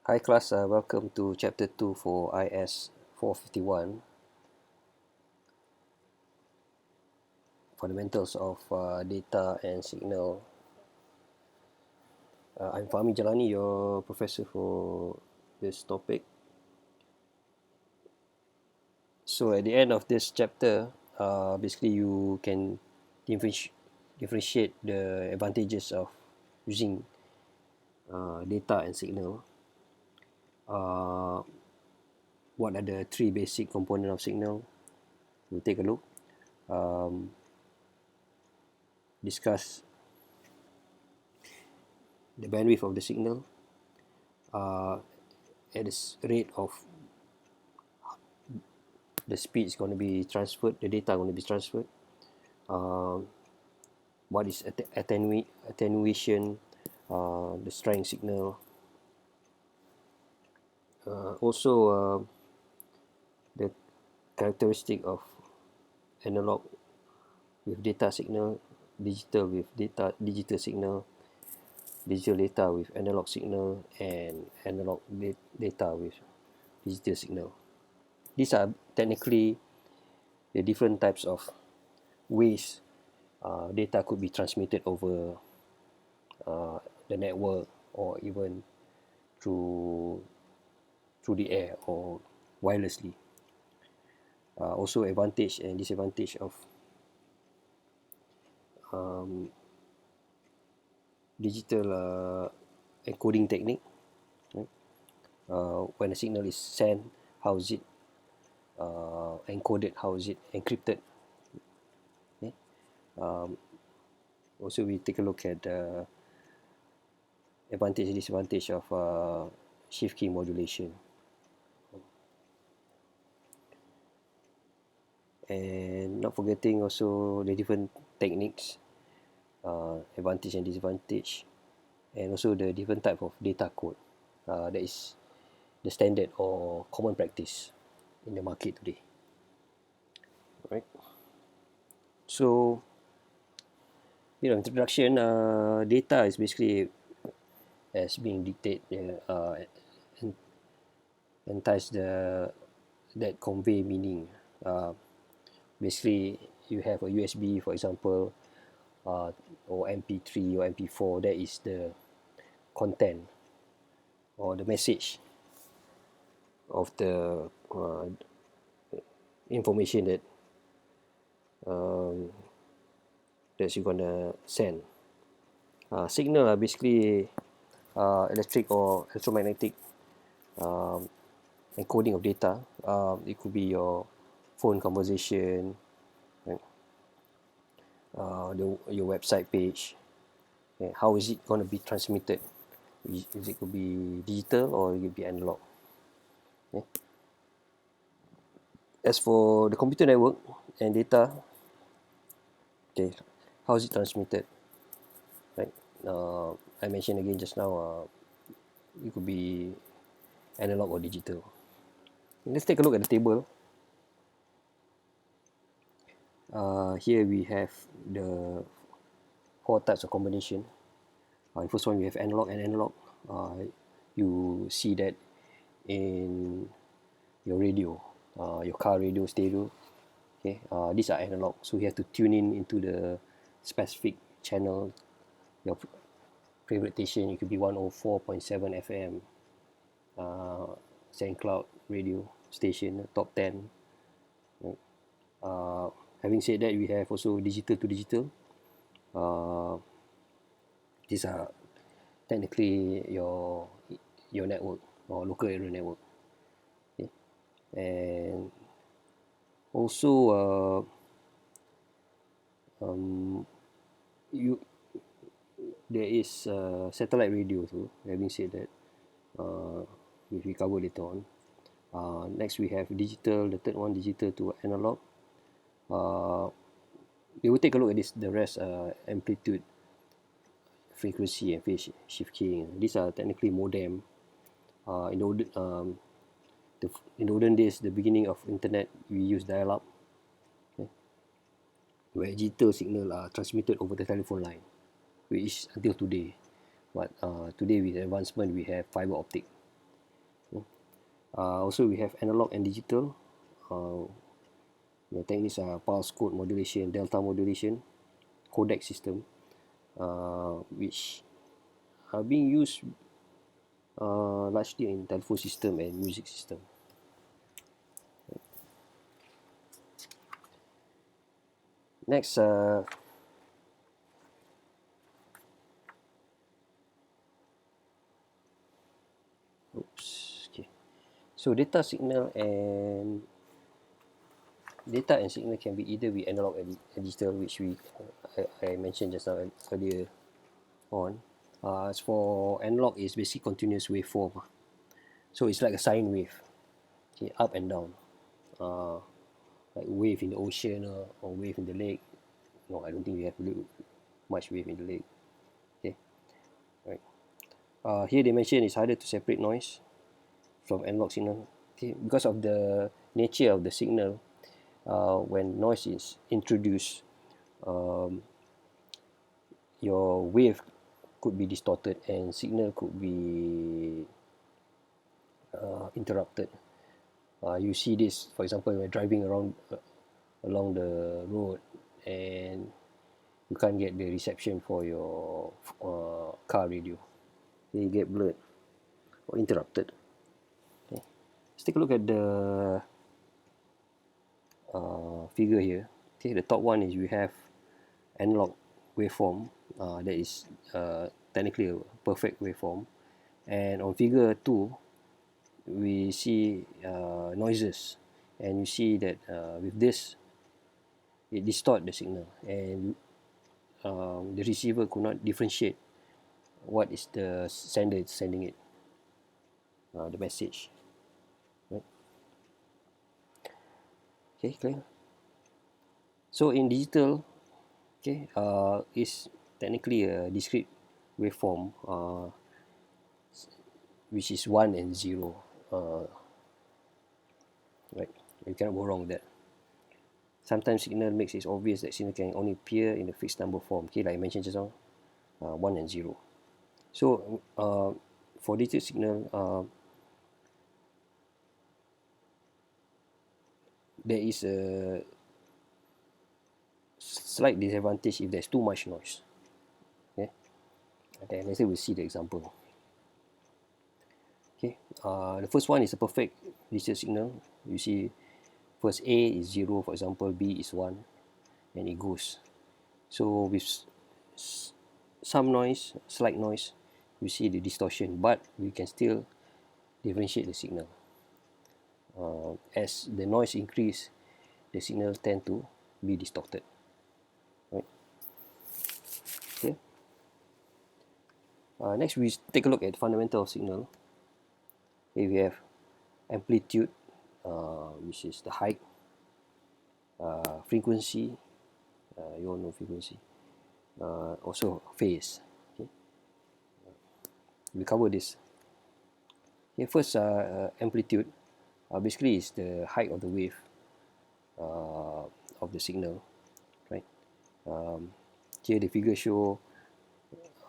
Hi class, welcome to chapter 2 for Is451, Fundamentals of Data and Signal. I'm Fahmi Jalani, your professor for this topic. So at the end of this chapter, basically you can differentiate the advantages of using data and signal. What are the three basic components of signal? We'll take a look. Discuss the bandwidth of the signal, at the rate of the speed is going to be transferred, the data going to be transferred. What is attenuation, the strength signal. Also, the characteristic of analog with data signal, digital with digital signal, digital data with analog signal, and analog data with digital signal. These are technically the different types of ways data could be transmitted over the network or even through the air or wirelessly. Also advantage and disadvantage of digital encoding technique. Right? When a signal is sent, how is it encoded, how is it encrypted. Okay? Also we take a look at the advantage and disadvantage of shift key modulation. And not forgetting also the different techniques, advantage and disadvantage, and also the different type of data code that is the standard or common practice in the market today. Right. So, introduction. Data is basically as being dictated, entice that convey meaning. Basically, you have a USB, for example, or MP3 or MP4. That is the content or the message of the information that that you're gonna send. Signal are basically electric or electromagnetic encoding of data. It could be your phone conversation, right? Your website page. Okay. How is it going to be transmitted? Is it could be digital or it could be analog? Okay. As for the computer network and data, okay, how is it transmitted? Right. I mentioned again just now. It could be analog or digital. Let's take a look at the table. Here we have the four types of combination. The first one we have analog and analog. You see that in your radio, your car radio, stereo. Okay, these are analog, so you have to tune in into the specific channel. Your favorite station, it could be 104.7 FM, St. Cloud radio station, top 10. Right? Having said that, we have also digital to digital. These are technically your network or local area network. Okay? And also you there is satellite radio too. Having said that, which we cover later on. Next we have digital, the third one digital to analog. We will take a look at this, the rest, amplitude, frequency, and phase shift keying. These are technically modem. In the olden days, the beginning of internet, we use dial-up, okay, where digital signal are transmitted over the telephone line, which is until today. But today with advancement, we have fiber optic. Also, we have analog and digital. The techniques are pulse code modulation, delta modulation, codec system, which are being used largely in telephone system and music system. Next, okay. So data and signal can be either be analog and digital, which I mentioned just now earlier on. As for analog, is basic continuous waveform. So it's like a sine wave, okay, up and down, like wave in the ocean or wave in the lake. No, I don't think we have much wave in the lake. Okay, right. Here they mention it's harder to separate noise from analog signal. Okay, because of the nature of the signal, when noise is introduced, um, your wave could be distorted and signal could be interrupted. You see this, for example, when driving around along the road and you can't get the reception for your car radio. They get blurred or interrupted. Okay. Let's take a look at the figure here. Okay, the top one is we have analog waveform that is technically a perfect waveform, and on figure 2 we see noises, and you see that with this it distort the signal, and the receiver could not differentiate what is the sender sending it, the message, right? Okay, clear. So in digital, okay, is technically a discrete waveform, which is 1 and 0, right? You cannot go wrong with that. Sometimes signal makes it obvious that signal can only appear in a fixed number form, okay, like I mentioned just now, 1 and 0. So for digital signal, there is a slight disadvantage if there's too much noise. Okay, okay, let's say we see the example. Okay, the first one is a perfect digital signal. You see, first A is 0, for example, B is 1, and it goes. So with some noise, slight noise, you see the distortion, but we can still differentiate the signal. As the noise increase, the signal tend to be distorted. Right? Okay. Next, we take a look at fundamental signal. Here we have amplitude, which is the height, frequency, you all know frequency, also phase. Okay. We cover this. Okay, first, amplitude basically is the height of the wave of the signal, right? Here the figure show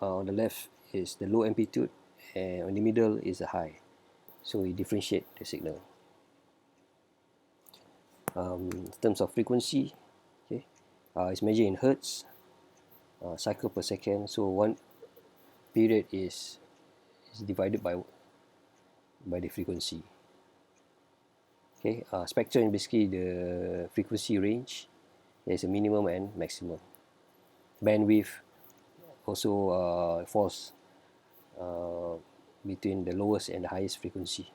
on the left is the low amplitude, and on the middle is the high. So we differentiate the signal. In terms of frequency, okay, it's measured in hertz, cycle per second. So one period is divided by the frequency. Okay, spectrum is basically the frequency range. There's a minimum and maximum. Bandwidth also falls between the lowest and the highest frequency.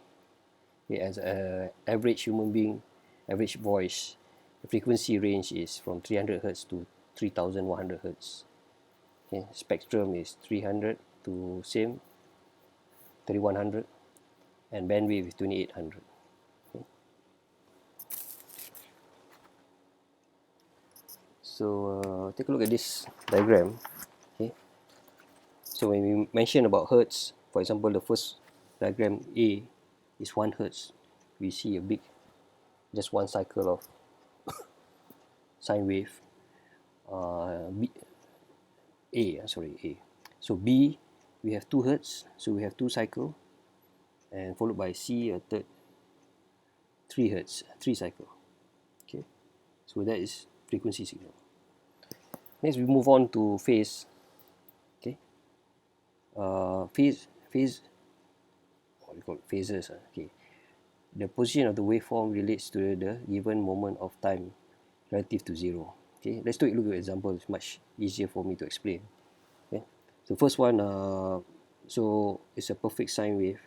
Okay, as an average human being, average voice, the frequency range is from 300 Hz to 3100 Hz. Okay, spectrum is 300 to same 3100, and bandwidth is 2800. Okay. So take a look at this diagram. Okay. So when we mention about hertz, for example, the first diagram A is 1 Hz. We see a big, just one cycle of sine wave. A. So B, we have 2 Hz, so we have 2 cycle, and followed by C, a third 3 hertz, 3 cycle. Okay, so that is frequency signal. Next we move on to phase. Okay, phase, what we call phases. Okay, the position of the waveform relates to the given moment of time relative to 0. Okay, let's take a look at example. It's much easier for me to explain. Okay, so first one, so it's a perfect sine wave,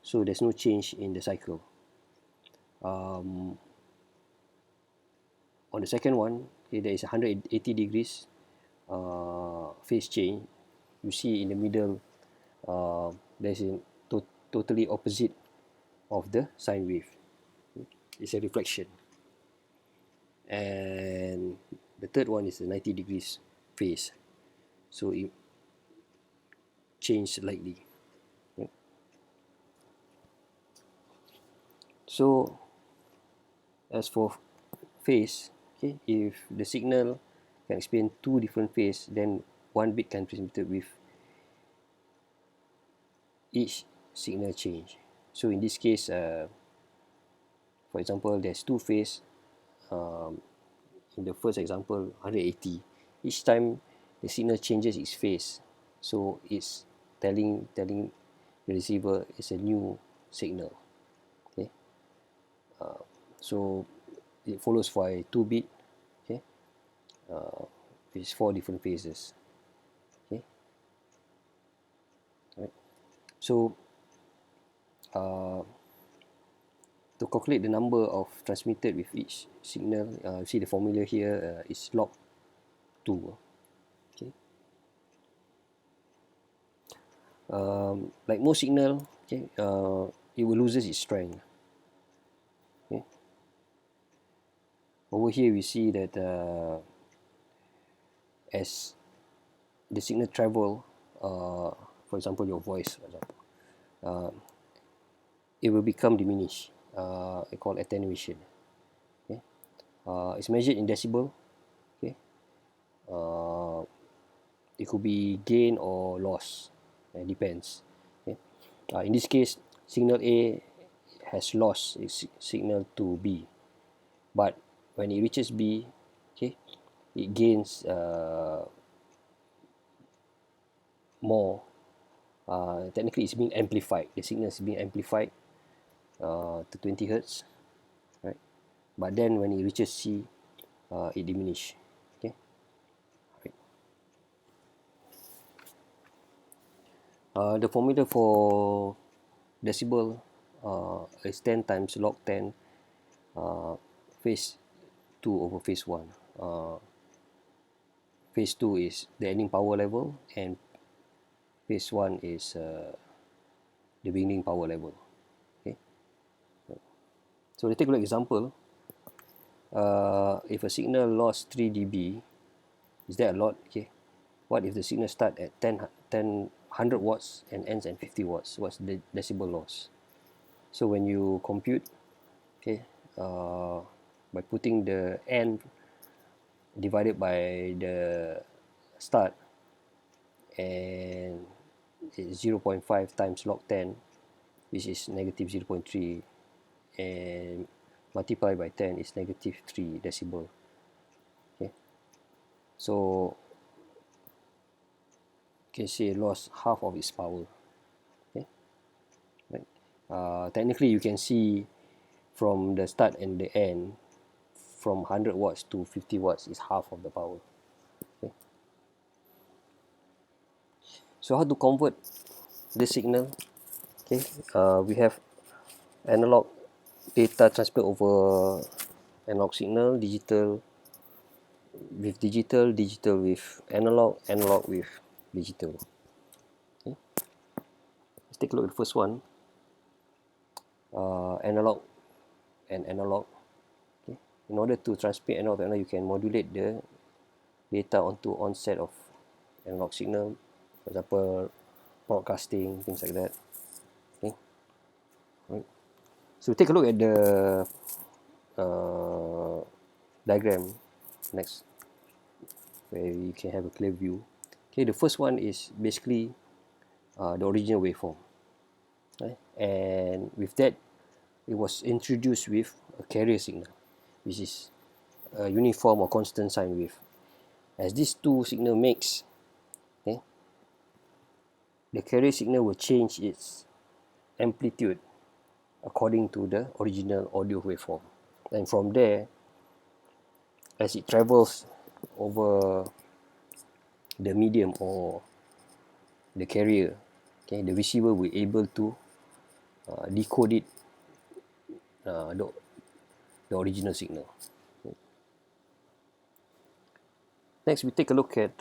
so there's no change in the cycle. On the second one, okay, there is 180 degrees phase change. You see in the middle, there's a totally opposite of the sine wave. It's a reflection. And the third one is a 90 degrees phase, so it changed slightly. Okay. So as for phase, okay, if the signal can explain two different phase, then one bit can be transmitted with each signal change. So in this case, for example, there's two phase. In the first example, 180. Each time the signal changes its phase, so it's telling the receiver it's a new signal. Okay, so it follows for a 2-bit. Okay, with 4 different phases. Okay, right. So to calculate the number of transmitted with each signal, see the formula here is log 2. Okay, like most signal, okay, it will loses its strength. Okay, over here we see that as the signal travel, for example your voice, for example, it will become diminished. I call attenuation. Okay, it's measured in decibel. Okay, it could be gain or loss. It depends. Okay, in this case, signal A has lost its signal to B, but when it reaches B, okay, it gains more. Technically, it's being amplified. The signal is being amplified to 20 hertz, right? But then when it reaches C, it diminishes. Okay, right. The formula for decibel is 10 times log 10 phase 2 over phase 1. Phase 2 is the ending power level, and phase 1 is the beginning power level. Okay, so let's take a look example. If a signal lost 3 dB, is that a lot? Okay, what if the signal start at 100 watts and ends at 50 watts? What's the decibel loss? So when you compute, okay, by putting the end divided by the start, and it's 0.5 times log 10, which is negative 0.3, and multiply by 10 is negative 3 decibel. Okay, so you can say lost half of its power. Okay, right. Technically you can see from the start and the end, from 100 watts to 50 watts is half of the power. Okay, so how to convert the signal? Okay, we have analog data transfer over analog signal, digital with digital, digital with analog, analog with digital. Okay, let's take a look at the first one, analog and analog. Okay, in order to transmit analog to analog, you can modulate the data onto onset of analog signal, for example broadcasting, things like that. Okay, right. So take a look at the diagram next, where you can have a clear view. Okay, the first one is basically the original waveform, right? And with that, it was introduced with a carrier signal, which is a uniform or constant sine wave. As these two signal mix, okay, the carrier signal will change its amplitude according to the original audio waveform. And from there, as it travels over the medium or the carrier, okay, the receiver will be able to decode it, the original signal. Next, we take a look at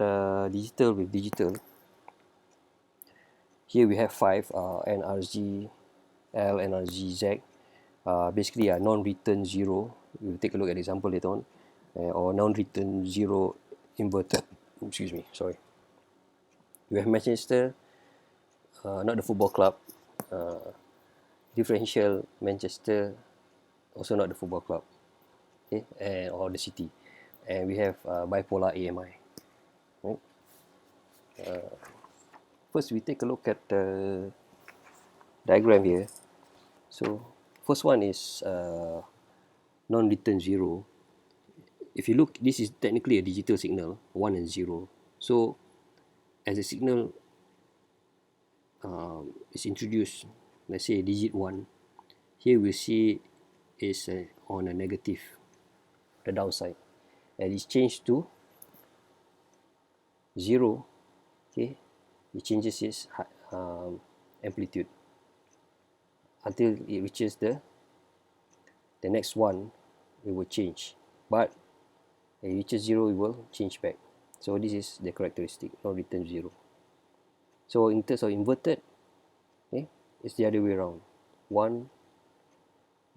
digital with digital. Here we have 5 NRZ, L, NRZ, Z. Basically a non-return zero. We'll take a look at the example later on. Or non-return zero inverted. Excuse me, sorry. We have Manchester, not the football club. Differential Manchester, also not the football club, okay, or the city. And we have bipolar AMI. Right? First, we take a look at the diagram here. So, first one is non-return zero. If you look, this is technically a digital signal, 1 and 0. So, as a signal is introduced, let's say digit 1, here we see is on a negative, the downside, and it's changed to 0, okay, it changes its amplitude until it reaches the next one, it will change, but it reaches 0, it will change back. So this is the characteristic, no return 0. So in terms of inverted, okay, it's the other way around, 1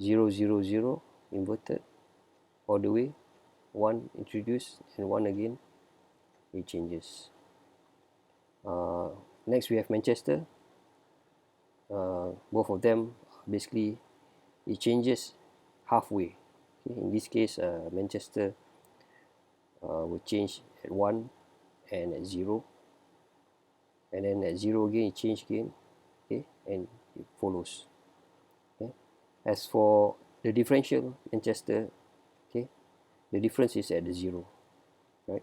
0 0 0 inverted all the way, 1 introduced and 1 again, it changes. Next we have Manchester. Both of them basically it changes halfway. Okay? In this case, Manchester will change at 1 and at 0, and then at 0 again it change again, okay, and it follows. Okay? As for the differential Manchester, okay, the difference is at the 0, right?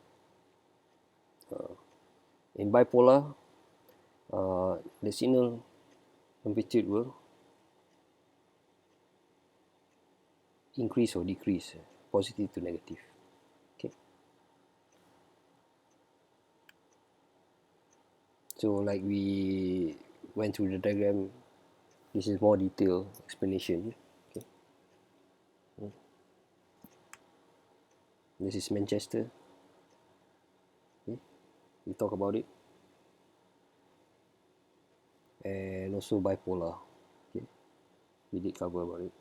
In bipolar, the signal amplitude will increase or decrease, positive to negative. Okay. So like we went through the diagram, this is more detailed explanation. Okay. This is Manchester. Okay. We talk about it. And also bipolar. Okay. We did cover about it.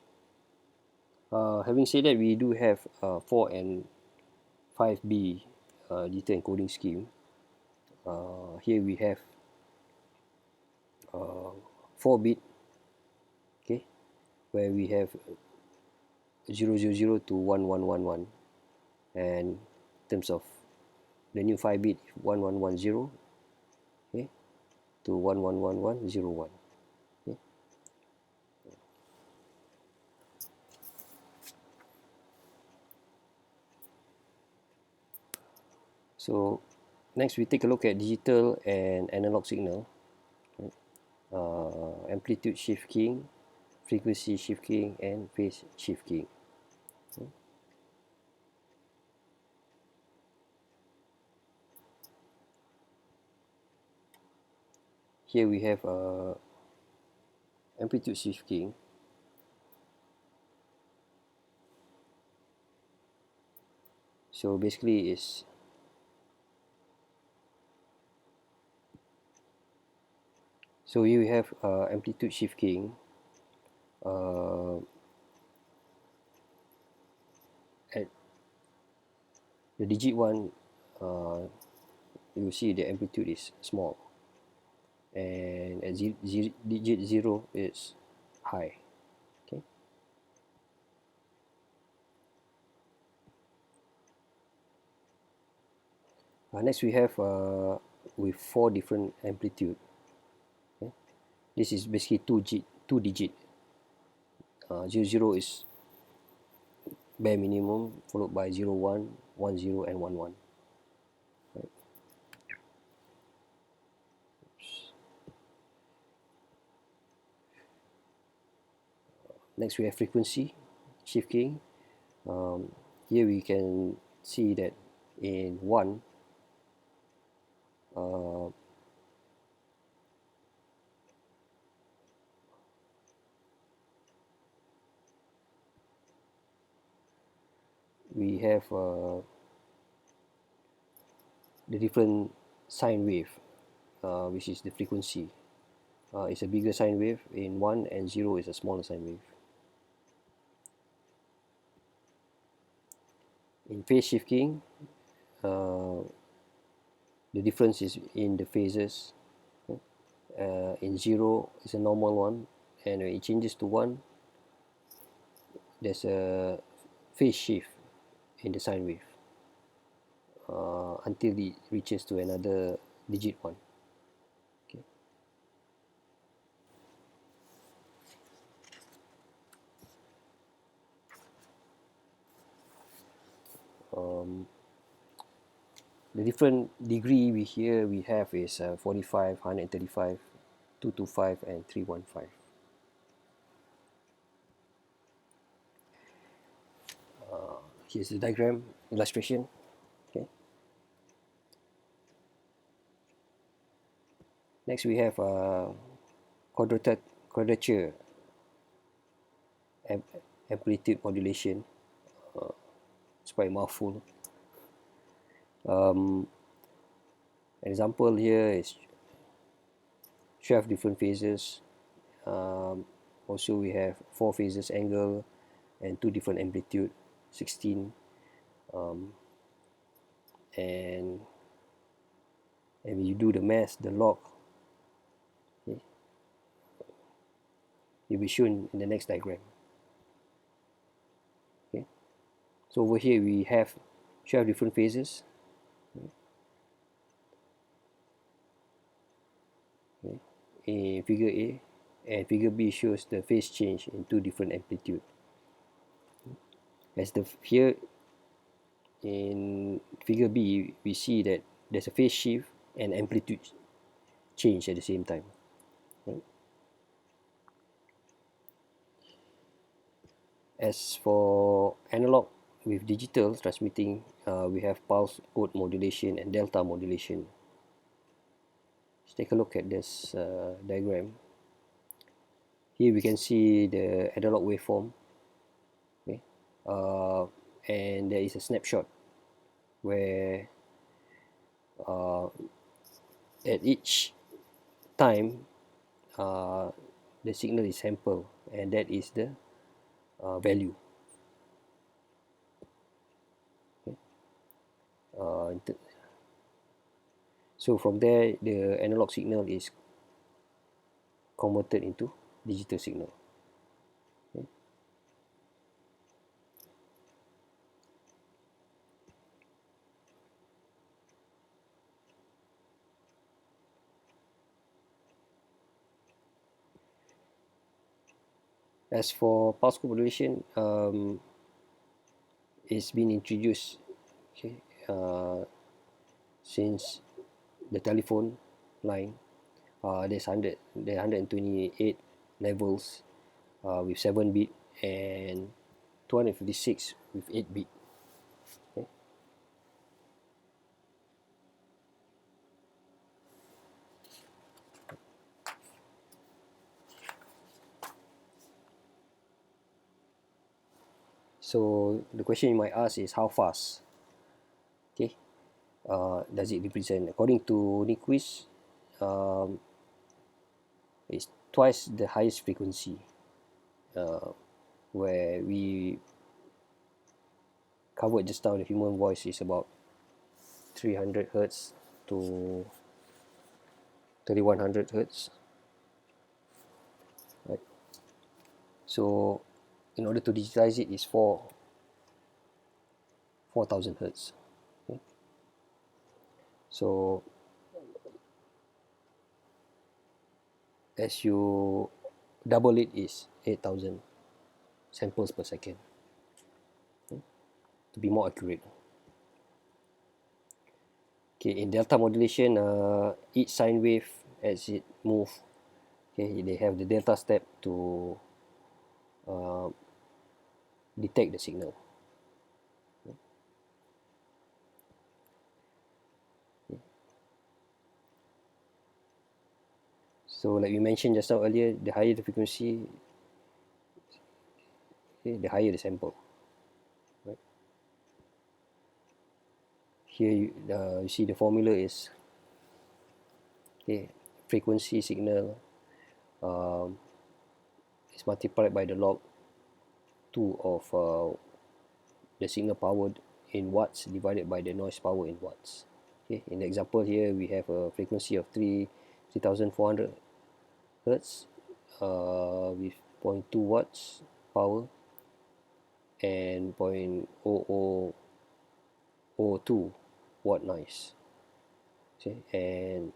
Having said that, we do have 4 and 5B data encoding scheme. Here we have 4-bit, okay, where we have 000 to 1111, and in terms of the new 5-bit 1110, okay, to 111101. Okay. So next we take a look at digital and analog signal. Right? Amplitude shift keying, frequency shift keying, and phase shift keying. Okay. Here we have amplitude shift keying. So basically is so here we have amplitude shift keying. At the digit 1, you see the amplitude is small, and at digit 0 is high. Okay. Next we have with 4 different amplitude. Okay. This is basically two digit. 00 is bare minimum, followed by 0, 1, 1, 0, and 1, 1. Right. Next we have frequency shifting. Here we can see that in 1, we have the different sine wave, which is the frequency. It's a bigger sine wave in 1, and 0 is a smaller sine wave. In phase shifting, the difference is in the phases. In 0 is a normal one, and when it changes to 1, there's a phase shift in the sine wave until it reaches to another digit 1. Okay. The different degree we have is 45, 135, 225, and 315. Here's the diagram illustration. Okay. Next we have quadrature amplitude modulation. It's quite a mouthful. Example here is 12 different phases. Also we have 4 phases angle and 2 different amplitude, 16. And when you do the math, the log, okay, will be shown in the next diagram. Okay. So over here we have 12 different phases. Okay. In figure A, and figure B shows the phase change in 2 different amplitude. As the here in figure B, we see that there's a phase shift and amplitude change at the same time. Right? As for analog with digital transmitting, we have pulse code modulation and delta modulation. Let's take a look at this diagram. Here we can see the analog waveform. Okay. And there is a snapshot where at each time the signal is sampled, and that is the value. Okay. So from there the analog signal is converted into digital signal. Okay. As for pulse code modulation, it's been introduced, okay, since the telephone line. There are 128 levels with 7 bit and 256 with 8 bit. Okay. So the question you might ask is how fast, okay, does it represent? According to Nyquist, it's twice the highest frequency, where we covered just now. The human voice is about 300 hertz to 3100 hertz, right? So in order to digitize it is 4000 hertz. Okay. So as you double it is 8000 samples per second. to be more accurate. Okay, in delta modulation, each sine wave as it move, okay, they have the delta step to detect the signal. So like we mentioned just now earlier, the higher the frequency, okay, the higher the sample. Right? Here you see the formula is, okay, frequency signal is multiplied by the log 2 of the signal power in watts divided by the noise power in watts. Okay, in the example here we have a frequency of 3400 hertz with 0.2 watts power and 0.0002 watt noise. Okay, and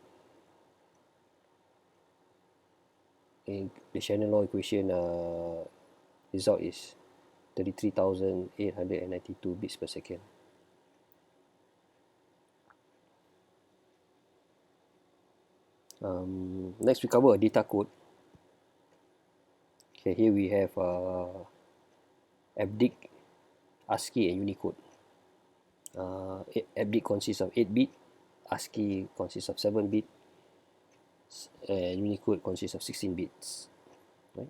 in the Shannon law equation, result is 33,892 bits per second. Next we cover a data code. Okay, here we have EBCDIC, ASCII and Unicode. EBCDIC consists of 8 bit, ASCII consists of 7 bit, and Unicode consists of 16 bits. Right?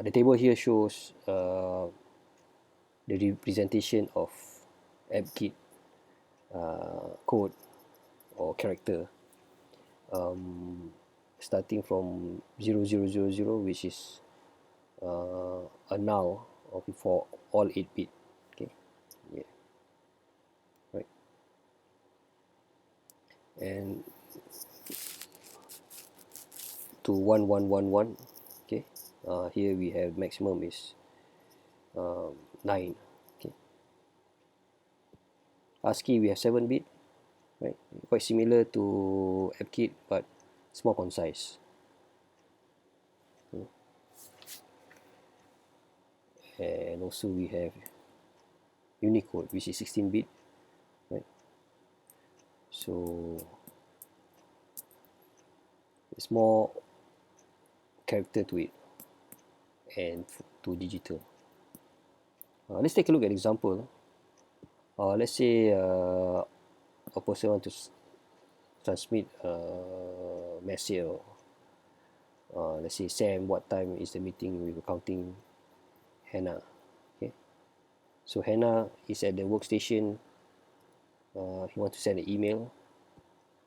The table here shows the representation of EBCDIC code or character, starting from 0000, which is a null for all 8 bit. Okay, yeah, right. And to 1111, okay, here we have maximum is 9. Okay, ASCII we have 7 bit, right, quite similar to EBCDIC but it's more concise. And also we have Unicode, which is 16 bit, right? So it's more character to it and to digital. Let's take a look at example. Let's say a person want to transmit a message, or let's say, Sam, what time is the meeting with accounting Hannah? Okay, so Hannah is at the workstation. He wants to send an email,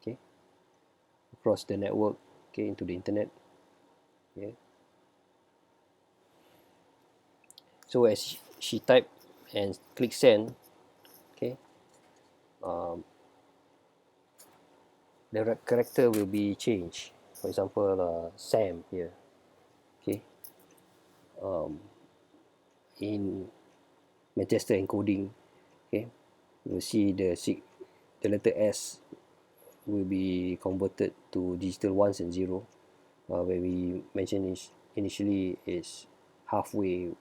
okay, across the network, okay, into the internet. Okay, so as she type and click send, okay, the character will be changed. For example, Sam here, okay, in Manchester encoding, okay, you will see the letter S will be converted to digital ones and zero, where we mentioned is initially is halfway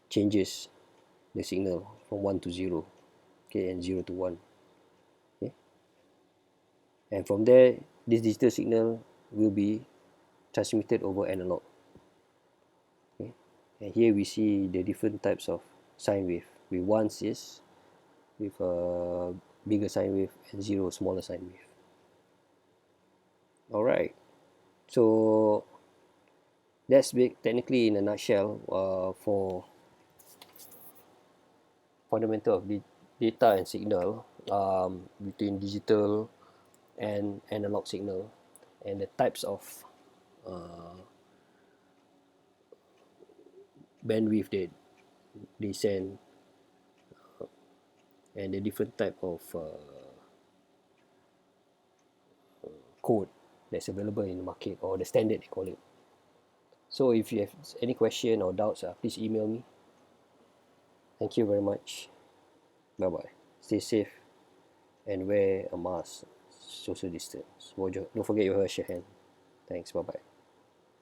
changes the signal from 1 to 0, okay, and 0 to 1. Okay, and from there this digital signal will be transmitted over analog. Okay, and here we see the different types of sine wave, with 1 is with a bigger sine wave and 0 smaller sine wave. Alright, so that's technically in a nutshell for fundamental of data and signal, between digital and analog signal, and the types of bandwidth that they send, and the different type of code that's available in the market, or the standard they call it. So if you have any question or doubts, please email me. Thank you very much. Bye bye. Stay safe and wear a mask, social distance. Don't forget your hand. Thanks. Bye bye.